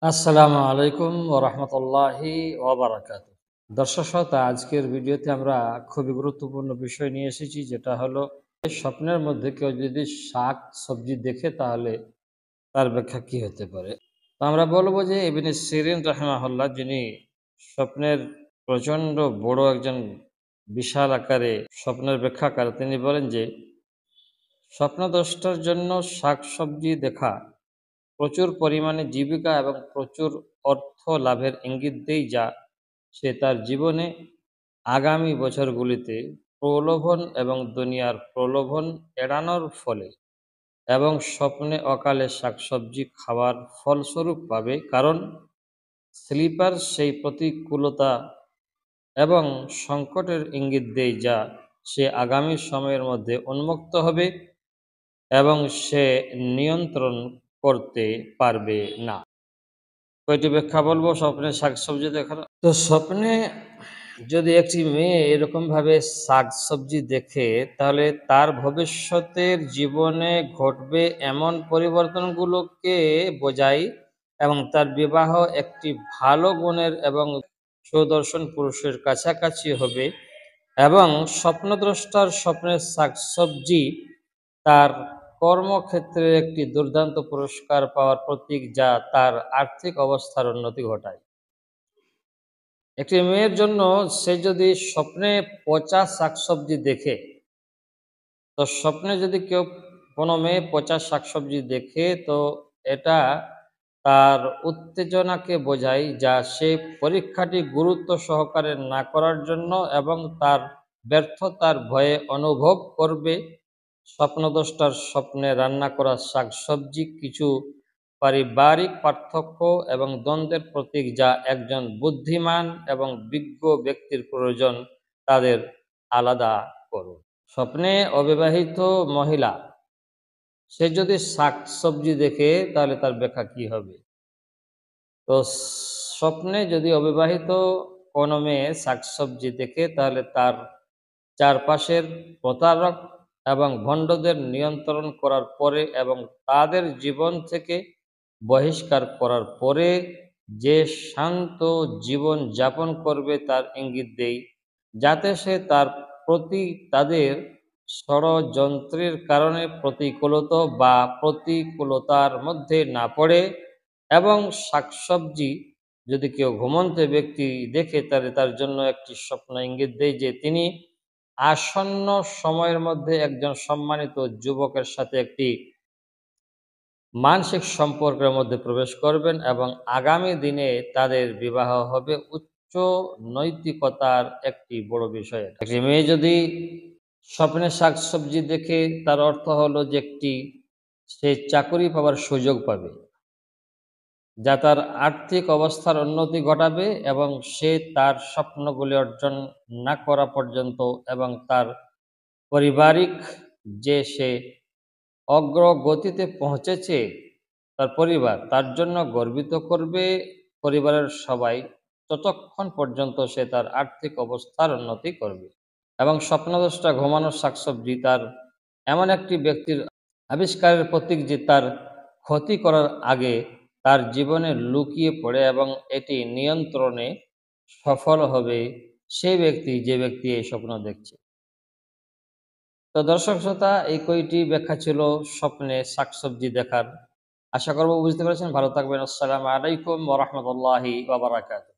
আসসালামু আলাইকুম ওরহমতুল্লাহি ওয়াবারাকাতু। দর্শক শ্রোতা, আজকের ভিডিওতে আমরা খুবই গুরুত্বপূর্ণ বিষয় নিয়ে এসেছি, যেটা হলো স্বপ্নের মধ্যে কেউ যদি শাক সবজি দেখে তাহলে তার ব্যাখ্যা কি হতে পারে। তো আমরা বলবো যে ইবনে সিরিন রাহিমাহুল্লাহ, যিনি স্বপ্নের প্রচণ্ড বড় একজন বিশাল আকারে স্বপ্নের ব্যাখ্যাকার, তিনি বলেন যে স্বপ্নদ্রষ্টার জন্য শাক সবজি দেখা প্রচুর পরিমাণে জীবিকা এবং প্রচুর অর্থ লাভের ইঙ্গিত দেয়, যা সে তার জীবনে আগামী বছরগুলিতে প্রলোভন এবং দুনিয়ার প্রলোভন এড়ানোর ফলে এবং স্বপ্নে অকালে শাকসবজি খাওয়ার ফলস্বরূপ পাবে। কারণ স্লিপার সেই প্রতিকূলতা এবং সংকটের ইঙ্গিত দেয়, যা সে আগামী সময়ের মধ্যে উন্মুক্ত হবে এবং সে নিয়ন্ত্রণ করতে পারবে না। কয়টি ব্যাখ্যা বলবো স্বপ্নে শাকসবজি দেখার। তো স্বপ্নে যদি একটি মেয়ে এরকম ভাবে শাকসবজি দেখে, তাহলে তার ভবিষ্যতের জীবনে ঘটবে এমন পরিবর্তনগুলোকে বোঝায় এবং তার বিবাহ একটি ভালো গুণের এবং সুদর্শন পুরুষের কাছাকাছি হবে। এবং স্বপ্নদ্রষ্টার স্বপ্নের শাকসবজি তার কর্মক্ষেত্রে একটি দুর্দান্ত পুরস্কার পাওয়ার প্রতীক, যা তার আর্থিক অবস্থার উন্নতি ঘটায়। একটি মেয়ের জন্য সে যদি স্বপ্নে পচা শাকসবজি দেখে, তো স্বপ্নে যদি কোনো মেয়ে পচা শাকসবজি দেখে, তো এটা তার উত্তেজনাকে বোঝায়, যা সে পরীক্ষাটি গুরুত্ব সহকারে না করার জন্য এবং তার ব্যর্থতার ভয়ে অনুভব করবে। স্বপ্নদ্রষ্টার স্বপ্নে রান্না করা শাকসবজি কিছু পারিবারিক পার্থক্য এবং দ্বন্দ্বের প্রতীক, যা একজন বুদ্ধিমান এবং বিজ্ঞ ব্যক্তির প্রয়োজন তাদের আলাদা করুন। স্বপ্নে অবিবাহিত মহিলা সে যদি শাকসবজি দেখে, তাহলে তার ব্যাখ্যা কি হবে? তো স্বপ্নে যদি অবিবাহিত কোনো মেয়ে শাকসবজি দেখে, তাহলে তার চারপাশের প্রতারক এবং ভণ্ডদের নিয়ন্ত্রণ করার পরে এবং তাদের জীবন থেকে বহিষ্কার করার পরে যে শান্ত জীবন যাপন করবে তার ইঙ্গিত দেয়, যাতে সে তার প্রতি তাদের ষড়যন্ত্রের কারণে প্রতিকূলতার মধ্যে না পড়ে। এবং শাকসবজি যদি কেউ ঘুমন্ত ব্যক্তি দেখে, তাহলে তার জন্য একটি স্বপ্ন ইঙ্গিত দেয় যে তিনি আসন্ন সময়ের মধ্যে একজন সম্মানিত যুবকের সাথে একটি মানসিক সম্পর্কের মধ্যে প্রবেশ করবেন এবং আগামী দিনে তাদের বিবাহ হবে। উচ্চ নৈতিকতার একটি বড় বিষয়। একটি মেয়ে যদি স্বপ্নে শাকসবজি দেখে, তার অর্থ হলো যে সে চাকরি পাওয়ার সুযোগ পাবে, যা তার আর্থিক অবস্থার উন্নতি ঘটাবে এবং সে তার স্বপ্নগুলি অর্জন না করা পর্যন্ত এবং তার পারিবারিক যে সে অগ্রগতিতে পৌঁছেছে, তার পরিবার তার জন্য গর্বিত করবে। পরিবারের সবাই ততক্ষণ পর্যন্ত সে তার আর্থিক অবস্থার উন্নতি করবে। এবং স্বপ্নদ্রষ্টা ঘুমানোর শাকসবজি তার এমন একটি ব্যক্তির আবিষ্কারের প্রতীক, যে তার ক্ষতি করার আগে তার জীবনে লুকিয়ে পড়ে এবং এটি নিয়ন্ত্রণে সফল হবে সেই ব্যক্তি, যে ব্যক্তি এই স্বপ্ন দেখছে। তো দর্শক শ্রোতা, এই কয়টি ব্যাখ্যা ছিল স্বপ্নে শাকসবজি দেখার। আশা করব বুঝতে পেরেছেন। ভালো থাকবেন। আসসালামু আলাইকুম ওয়া রাহমাতুল্লাহি ওয়া বারাকাতুহু।